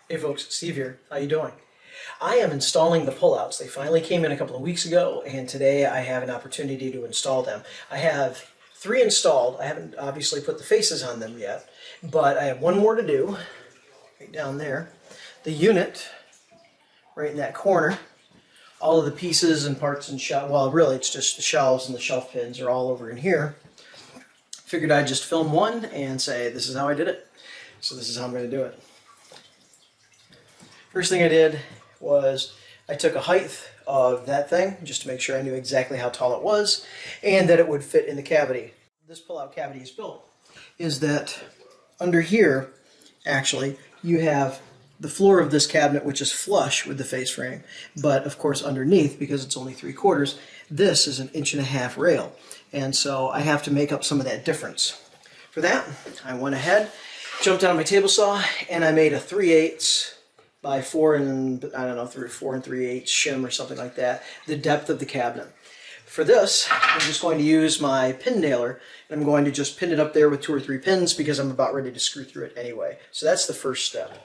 Hey folks, Steve here. How you doing? I am installing the pullouts. They finally came in a couple of weeks ago, and today I have an opportunity to install them. I have 3 installed. I haven't obviously put the faces on them yet, but I have one more to do, right down there. The unit, right in that corner. All of the pieces and parts and shelves, well really it's just the shelves and the shelf pins are all over in here. Figured I'd just film one and say this is how I did it. So this is how I'm going to do it. First thing I did was I took a height of that thing just to make sure I knew exactly how tall it was and that it would fit in the cavity. This pull-out cavity is built is that under here actually you have the floor of this cabinet, which is flush with the face frame, but of course underneath, because it's only 3/4, this is an 1.5-inch rail, and so I have to make up some of that difference. For that, I went ahead, jumped on my table saw, and I made a 3/8 by 4 and I don't know, 4 3/8 shim or something like that, the depth of the cabinet. For this, I'm just going to use my pin nailer, and I'm going to just pin it up there with 2 or 3 pins because I'm about ready to screw through it anyway. So that's the first step.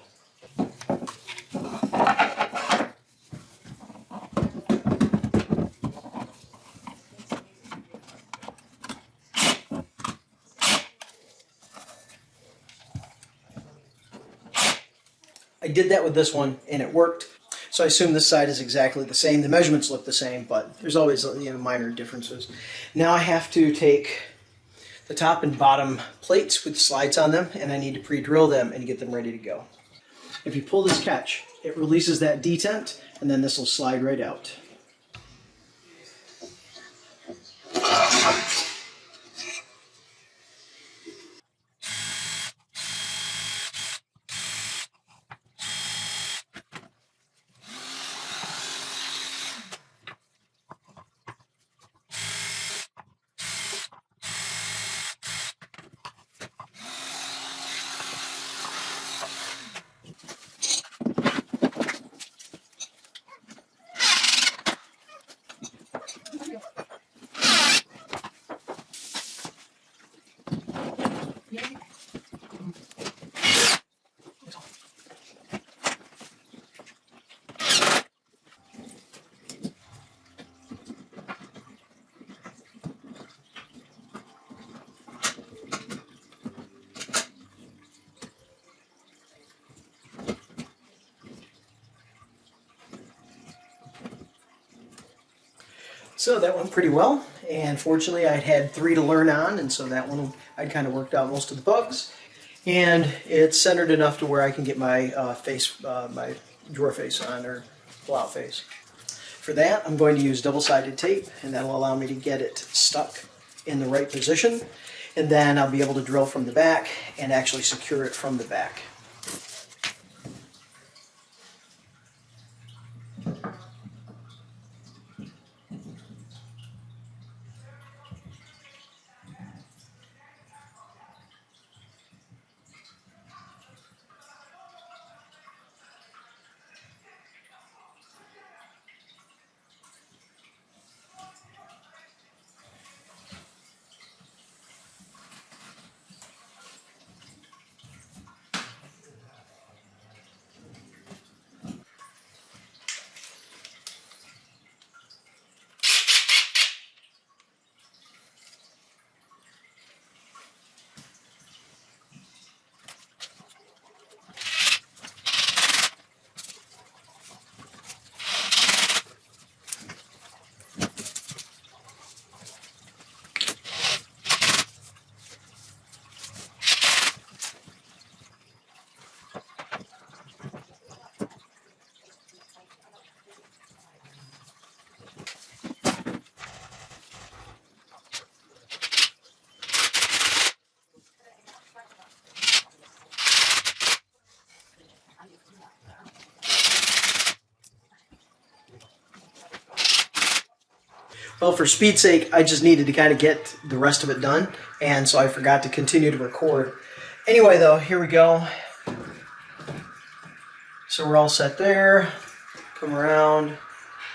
I did that with this one and it worked. So I assume this side is exactly the same. The measurements look the same, but there's always minor differences. Now I have to take the top and bottom plates with slides on them, and I need to pre-drill them and get them ready to go. If you pull this catch, it releases that detent, and then this will slide right out. So that went pretty well, and fortunately I'd had 3 to learn on, and so that one I'd kind of worked out most of the bugs. And it's centered enough to where I can get my my drawer face on, or pull-out face. For that, I'm going to use double-sided tape, and that'll allow me to get it stuck in the right position, and then I'll be able to drill from the back and actually secure it from the back. Well, for speed's sake, I just needed to kind of get the rest of it done, and so I forgot to continue to record. Anyway, though, here we go. So we're all set there. Come around,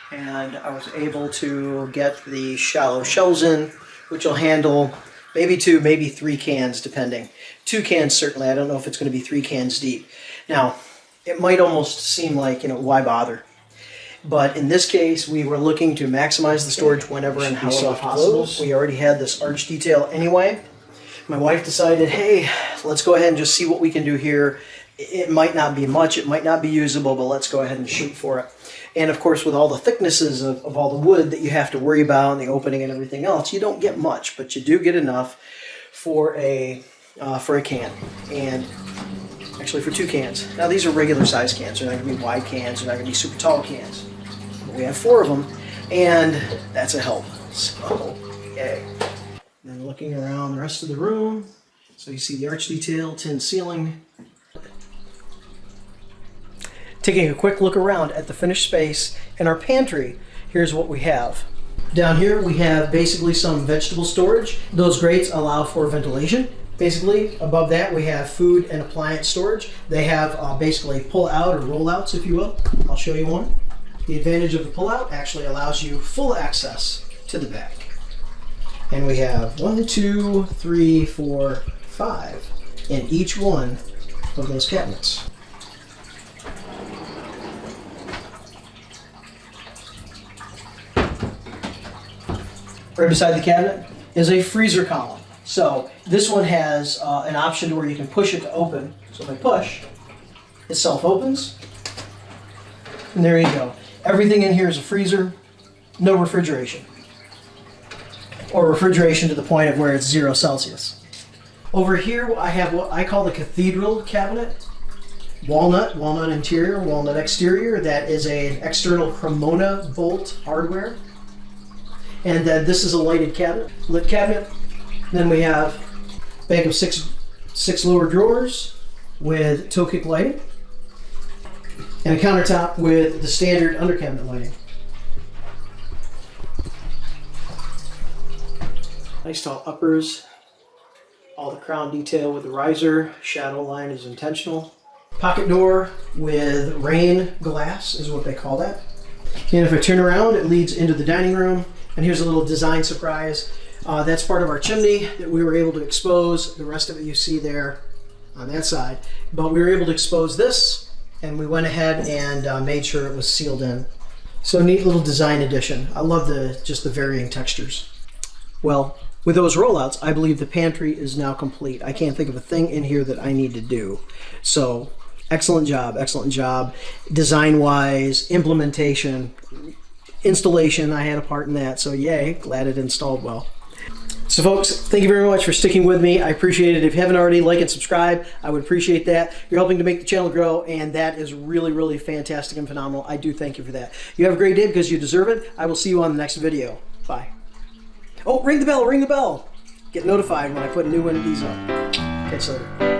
and I was able to get the shallow shells in, which will handle maybe 2, maybe 3 cans, depending. 2 cans, certainly. I don't know if it's going to be 3 cans deep. Now, it might almost seem like, why bother? But in this case, we were looking to maximize the storage whenever and however possible. We already had this arch detail anyway. My wife decided, hey, let's go ahead and just see what we can do here. It might not be much, it might not be usable, but let's go ahead and shoot for it. And of course, with all the thicknesses of all the wood that you have to worry about and the opening and everything else, you don't get much, but you do get enough for a can, and actually for 2 cans. Now these are regular size cans, they're not going to be wide cans, they're not going to be super tall cans. But we have 4 of them, and that's a help. So, yay. And then looking around the rest of the room, so you see the arch detail, tin ceiling. Taking a quick look around at the finished space in our pantry, here's what we have. Down here we have basically some vegetable storage. Those grates allow for ventilation. Basically, above that we have food and appliance storage. They have basically pull-out or roll-outs, if you will. I'll show you one. The advantage of the pull-out actually allows you full access to the back. And we have 1, 2, 3, 4, 5 in each one of those cabinets. Right beside the cabinet is a freezer column. So this one has an option to where you can push it to open. So if I push, it self-opens. And there you go. Everything in here is a freezer, no refrigeration. Or refrigeration to the point of where it's 0 Celsius. Over here I have what I call the cathedral cabinet. Walnut interior, walnut exterior. That is an external Cremona bolt hardware. And then this is a lighted cabinet, lit cabinet. Then we have a bank of six lower drawers with toe kick lighting, and a countertop with the standard under cabinet lighting. Nice tall uppers, all the crown detail with the riser, shadow line is intentional. Pocket door with rain glass is what they call that. And if I turn around, it leads into the dining room. And here's a little design surprise. That's part of our chimney that we were able to expose. The rest of it you see there on that side. But we were able to expose this, and we went ahead and made sure it was sealed in. So neat little design addition. I love just the varying textures. Well, with those rollouts, I believe the pantry is now complete. I can't think of a thing in here that I need to do. So excellent job, excellent job. Design-wise, implementation, installation, I had a part in that, so yay, glad it installed well. So folks, thank you very much for sticking with me. I appreciate it. If you haven't already, like and subscribe. I would appreciate that. You're helping to make the channel grow, and that is really, really fantastic and phenomenal. I do thank you for that. You have a great day because you deserve it. I will see you on the next video. Bye. Oh, ring the bell, ring the bell. Get notified when I put a new one of these up. Catch you later.